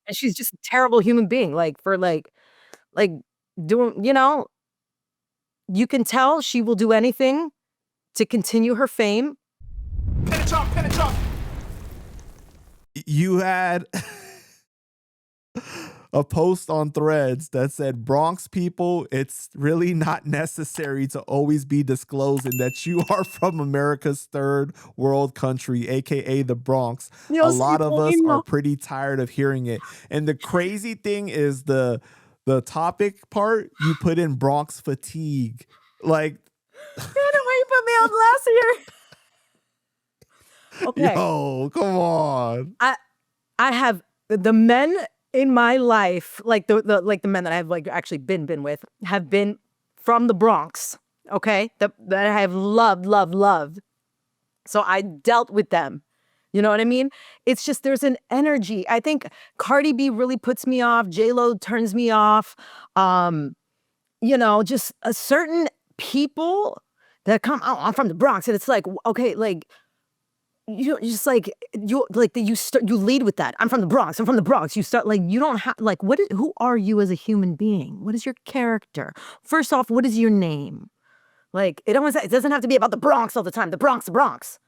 And she's just a terrible human being, like, for, like, doing you can tell she will do anything to continue her fame. You had a post on Threads that said, Bronx people, it's really not necessary to always be disclosing that you are from America's third world country, aka the Bronx. A Dios lot of us are mío. pretty tired of hearing it. And the crazy thing is the topic part, you put in Bronx fatigue. Like, Man, the way you put me on blast here. Okay. yo, come on. I have the men in my life, like the men that I've like actually been with, have been from the Bronx. Okay, that I have loved. So I dealt with them. You know what I mean? It's just there's an energy. I think Cardi B really puts me off. J-Lo turns me off. Just a certain people that come. Oh, I'm from the Bronx, and it's like okay, like. You just like you lead with that. I'm from the Bronx. I'm from the Bronx. You start like you don't have like who are you as a human being? What is your character? First off, what is your name? Like it doesn't have to be about the Bronx all the time. The Bronx, the Bronx.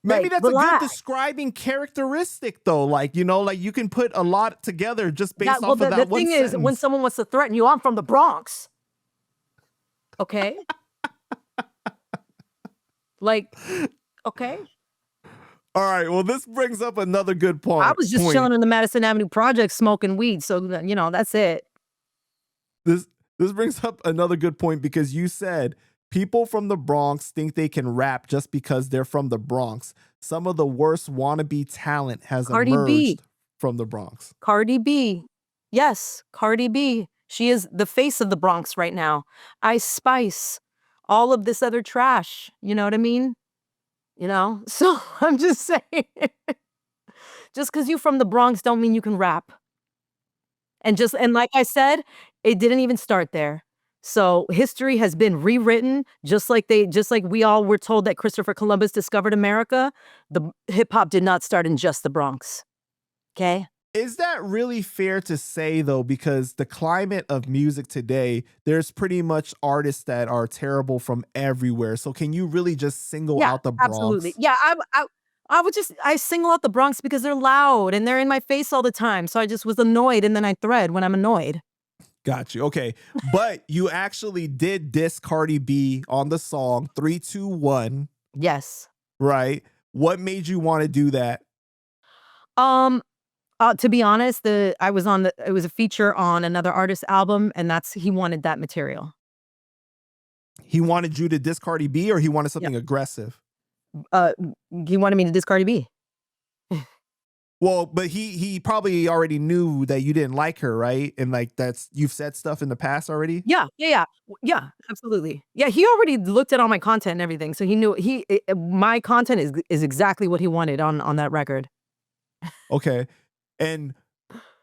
Maybe Like, that's a good relax. describing characteristic though. Like, like you can put a lot together just based off of The that one thing sentence. is, when someone wants to threaten you, I'm from the Bronx. Okay. Like, okay. All right. Well, this brings up another good point. I was just chilling in the Madison Avenue project smoking weed. So, that's it. This brings up another good point because you said people from the Bronx think they can rap just because they're from the Bronx. Some of the worst wannabe talent has emerged from the Bronx. Cardi B. Yes, Cardi B. She is the face of the Bronx right now. Ice Spice. All of this other trash. You know what I mean? So I'm just saying, just because you're from the Bronx don't mean you can rap. And like I said, it didn't even start there. So history has been rewritten, just like we all were told that Christopher Columbus discovered America. The hip hop did not start in just the Bronx. Okay. Is that really fair to say though? Because the climate of music today, there's pretty much artists that are terrible from everywhere. So can you really just single out the Bronx? Absolutely. Yeah, I single out the Bronx because they're loud and they're in my face all the time. So I just was annoyed and then I thread when I'm annoyed. Got you. Okay. But you actually did diss Cardi B on the song 3, 2, 1. Yes. Right. What made you want to do that? To be honest, it was a feature on another artist's album, and he wanted that material. He wanted you to diss Cardi B, or he wanted something aggressive? He wanted me to diss Cardi B. Well, but he probably already knew that you didn't like her, right? And like you've said stuff in the past already? Yeah, absolutely. Yeah, he already looked at all my content and everything, so he knew my content is exactly what he wanted on that record. Okay. And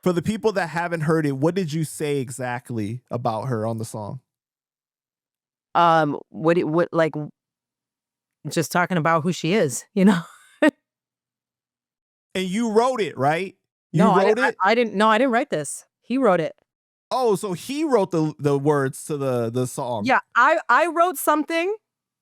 for the people that haven't heard it, what did you say exactly about her on the song? What like just talking about who she is, And you wrote it, right? I didn't write this. He wrote it. Oh, so he wrote the words to the song. Yeah, I wrote something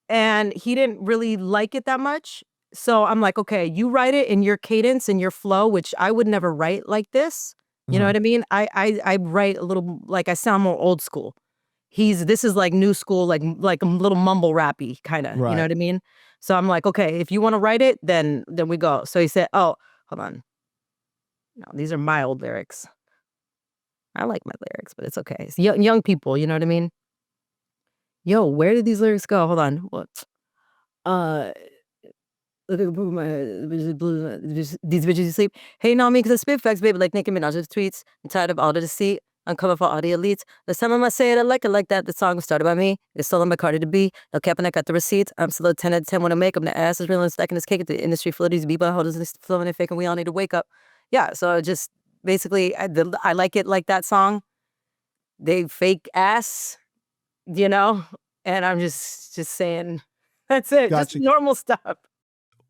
and he didn't really like it that much. So I'm like, okay, you write it in your cadence and your flow, which I would never write like this. You know what I mean? I write a little, like I sound more old school. This is like new school, like a little mumble rappy kind of, you know what I mean? So I'm like, okay, if you want to write it, then we go. So he said, oh, hold on. No, these are my old lyrics. I like my lyrics, but it's okay. It's young people, you know what I mean? Yo, where did these lyrics go? Hold on. What? Look at these bitches you sleep. Hating on me because I spit facts, baby, like Nicki Minaj's tweets. I'm tired of all the deceit. I'm coming for all the elites. The time I say it like that. The song was started by me. It's stolen by Cardi B. No cap and I got the receipts. I'm still a 10 out of 10 when I make them. The ass is real and stacking this cake at the industry full of these b-boy holders and flowing and faking. We all need to wake up. Yeah, so just basically, I like it like that song. They fake ass, and I'm just saying, that's it. Just normal stuff.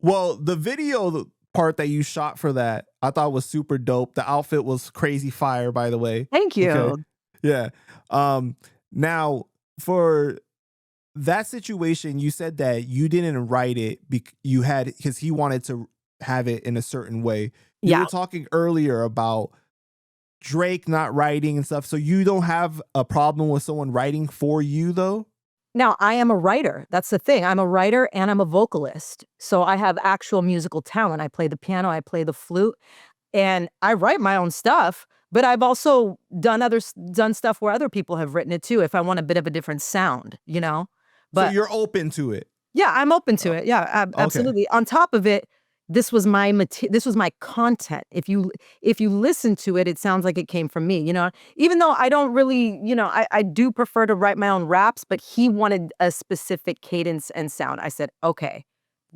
Well, the video part that you shot for that, I thought was super dope. The outfit was crazy fire, by the way. Thank Okay. you. Yeah. Now for that situation, you said that you didn't write it you had because he wanted to have it in a certain way. You Yeah. were talking earlier about Drake not writing and stuff. So you don't have a problem with someone writing for you though? Now, I am a writer. That's the thing. I'm a writer and I'm a vocalist. So I have actual musical talent. I play the piano, I play the flute, and I write my own stuff, but I've also done stuff where other people have written it too if I want a bit of a different sound, you know? So But you're open to it. yeah, I'm open to Oh, it. Yeah, okay. absolutely. On top of it, this was my content. If you listen to it, it sounds like it came from me, you know? Even though I don't really, I do prefer to write my own raps, but he wanted a specific cadence and sound. I said, "Okay,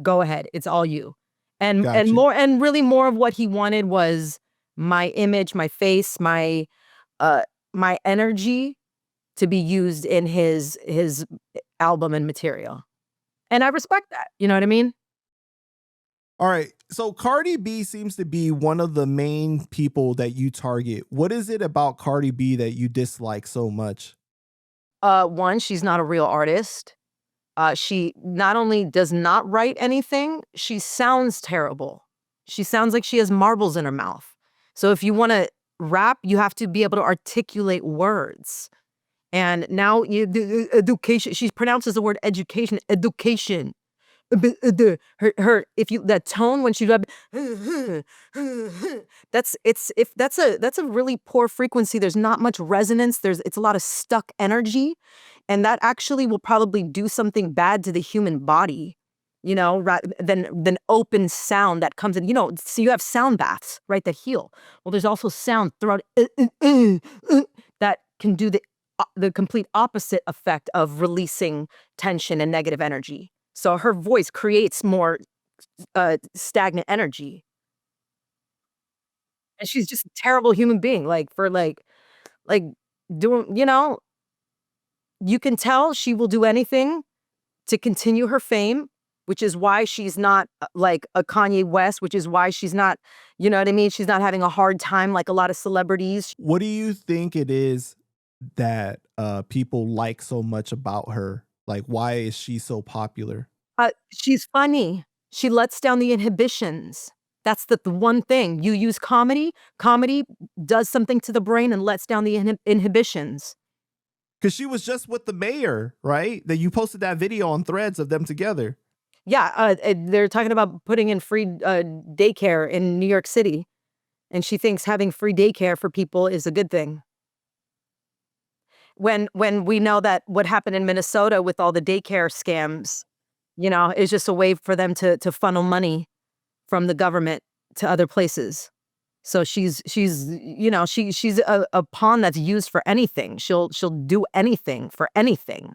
go ahead. It's all you." Got you. More and really more of what he wanted was my image, my face, uh my energy to be used in his album and material. And I respect that, you know what I mean? All right. So Cardi B seems to be one of the main people that you target. What is it about Cardi B that you dislike so much? One, she's not a real artist. She not only does not write anything, she sounds terrible. She sounds like she has marbles in her mouth. So if you wanna rap, you have to be able to articulate words. And now education, she pronounces the word education, education. Her if you that tone when she rub that's a really poor frequency. There's not much resonance. It's a lot of stuck energy, and that actually will probably do something bad to the human body, than open sound that comes in. So you have sound baths, right, that heal. Well, there's also sound throughout that can do the complete opposite effect of releasing tension and negative energy. So her voice creates more stagnant energy, and she's just a terrible human being. Like doing, you can tell she will do anything to continue her fame, which is why she's not like a Kanye West, which is why she's not, you know what I mean? She's not having a hard time like a lot of celebrities. What do you think it is that people like so much about her? Like, why is she so popular? She's funny. She lets down the inhibitions. That's the one thing. You use comedy does something to the brain and lets down the inhibitions. Because she was just with the mayor, right? That you posted that video on Threads of them together. Yeah, they're talking about putting in free daycare in New York City, and she thinks having free daycare for people is a good thing. When we know that what happened in Minnesota with all the daycare scams, is just a way for them to funnel money from the government to other places. So she's a pawn that's used for anything. She'll do anything for anything.